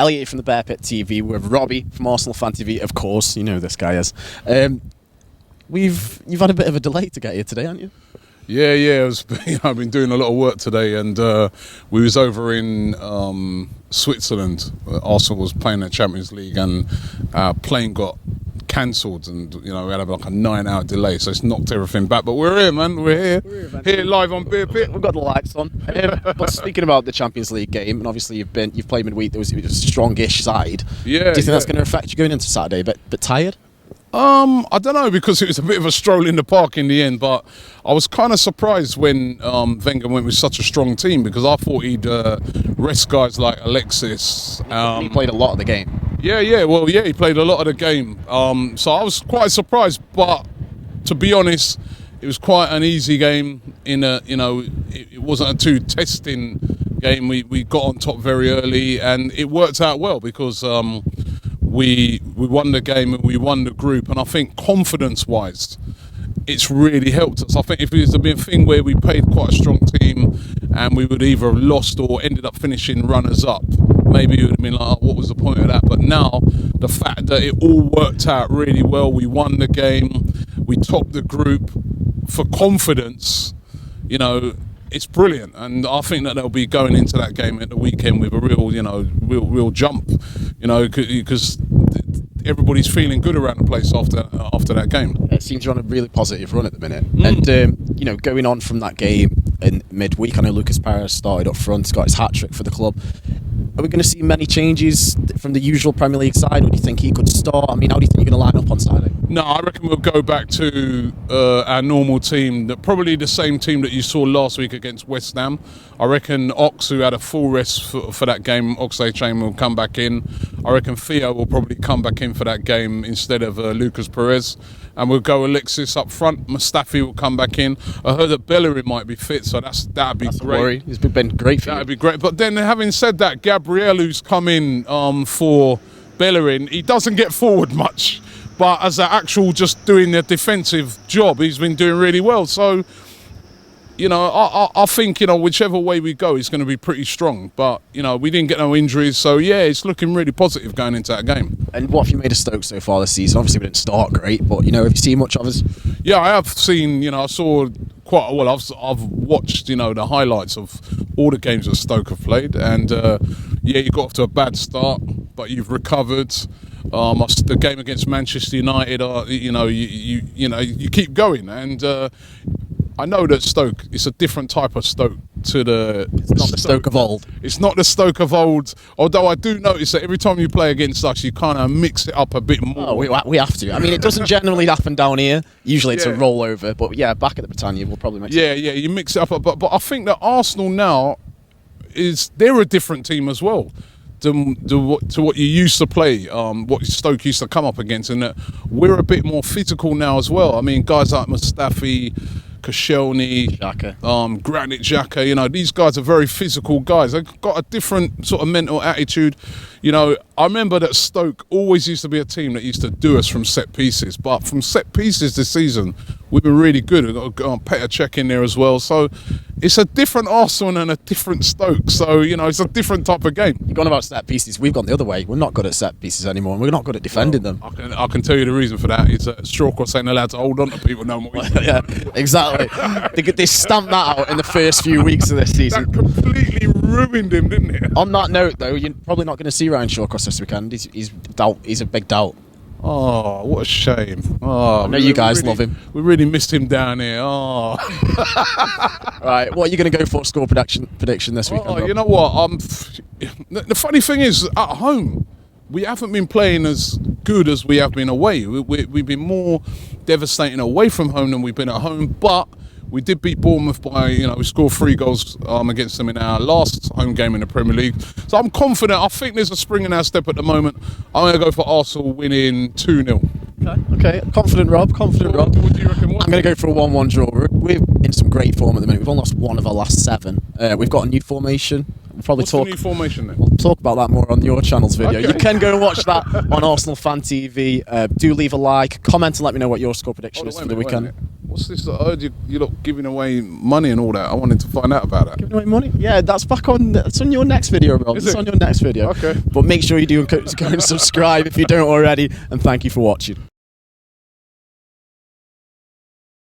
Elliot from the Bear Pit TV with Robbie from Arsenal Fan TV. Of course, you know who this guy is. You've had a bit of a delay to get here today, haven't you? Yeah. I've been doing a lot of work today, and we was over in Switzerland. Arsenal was playing the Champions League, and our plane got cancelled, and we had like a 9-hour delay, so it's knocked everything back. But we're here, man. We're here live on Beer Pit. We've got the lights on. But speaking about the Champions League game, and obviously you've played midweek. It was a strongish side. Yeah. Do you think that's going to affect you going into Saturday? But tired? I don't know, because it was a bit of a stroll in the park in the end, but I was kind of surprised when Wenger went with such a strong team, because I thought he'd rest guys like Alexis. He played a lot of the game. Yeah, he played a lot of the game. So I was quite surprised, but to be honest, it was quite an easy game. It wasn't a too testing game. We got on top very early, and it worked out well because we won the game and we won the group, and I think confidence-wise, it's really helped us. I think if it was to be a thing where we played quite a strong team and we would either have lost or ended up finishing runners-up, maybe it would have been like, what was the point of that? But now, the fact that it all worked out really well, we won the game, we topped the group, for confidence, it's brilliant, and I think that they'll be going into that game at the weekend with a real jump, because everybody's feeling good around the place after that game. It seems you're on a really positive run at the minute, and going on from that game in midweek, I know Lucas Perez started up front, got his hat trick for the club. Are we going to see many changes from the usual Premier League side, or do you think he could start? I mean, how do you think you're going to line up on Saturday? No, I reckon we'll go back to our normal team, probably the same team that you saw last week against West Ham. I reckon Ox, who had a full rest for that game, Oxlade-Chamberlain will come back in. I reckon Theo will probably come back in for that game instead of Lucas Perez. And we'll go Alexis up front. Mustafi will come back in. I heard that Bellerin might be fit, so that'd be great. Worry. He's been great for you. That'd be great. But then, having said that, Gabriel, who's come in for Bellerin, he doesn't get forward much. But as an actual just doing the defensive job, he's been doing really well. So, I think, whichever way we go, he's going to be pretty strong. But, we didn't get no injuries. So, yeah, it's looking really positive going into that game. And what have you made of Stoke so far this season? Obviously, we didn't start great, but, have you seen much of us? Yeah, I have seen, I saw quite well. I've watched, the highlights of all the games that Stoke have played. And, you got off to a bad start, but you've recovered. The game against Manchester United, you keep going. And I know that Stoke, it's a different type of Stoke to the... It's not the Stoke of old. It's not the Stoke of old, although I do notice that every time you play against us, you kind of mix it up a bit more. Oh, we have to. I mean, it doesn't generally happen down here. Usually it's a rollover, but yeah, back at the Britannia, we'll probably make it. Yeah, you mix it up. But I think that Arsenal now, they're a different team as well. To what you used to play, what Stoke used to come up against, and that we're a bit more physical now as well. I mean, guys like Mustafi, Koscielny, Granit Xhaka, these guys are very physical guys. They've got a different sort of mental attitude. I remember that Stoke always used to be a team that used to do us from set pieces, but from set pieces this season, we've been really good. We've got Petr Cech in there as well. So it's a different Arsenal and a different Stoke. So, it's a different type of game. You've gone about set pieces. We've gone the other way. We're not good at set pieces anymore, and we're not good at defending them. I can tell you the reason for that is that Shawcross ain't allowed to hold on to people no more. Yeah, exactly. They stamped that out in the first few weeks of this season. That completely ruined him, didn't it? On that note, though, you're probably not going to see Ryan Shawcross this weekend. He's a big doubt. Oh, what a shame. Oh, I know you guys love him. We really missed him down here. Oh. Right, what are you going to go for score prediction this weekend? Oh, you know what? The funny thing is, at home, we haven't been playing as good as we have been away. We've been more devastating away from home than we've been at home, but we did beat Bournemouth by, we scored 3 goals against them in our last home game in the Premier League. So I'm confident. I think there's a spring in our step at the moment. I'm going to go for Arsenal winning 2-0. Okay. Confident Rob. What do you reckon? I'm going to go for a 1-1 draw. We're in some great form at the minute. We've only lost 1 of our last 7. We've got a new formation. We'll probably What's the new formation then? We'll talk about that more on your channel's video. Okay. You can go and watch that on Arsenal Fan TV. Do leave a like, comment and let me know what your score prediction is for the weekend. What's this? I heard you lot giving away money and all that. I wanted to find out about that. Giving away money? Yeah, that's back on. It's on your next video, Rob. Is It's it? on your next video. Okay. But make sure you do go and subscribe if you don't already. And thank you for watching.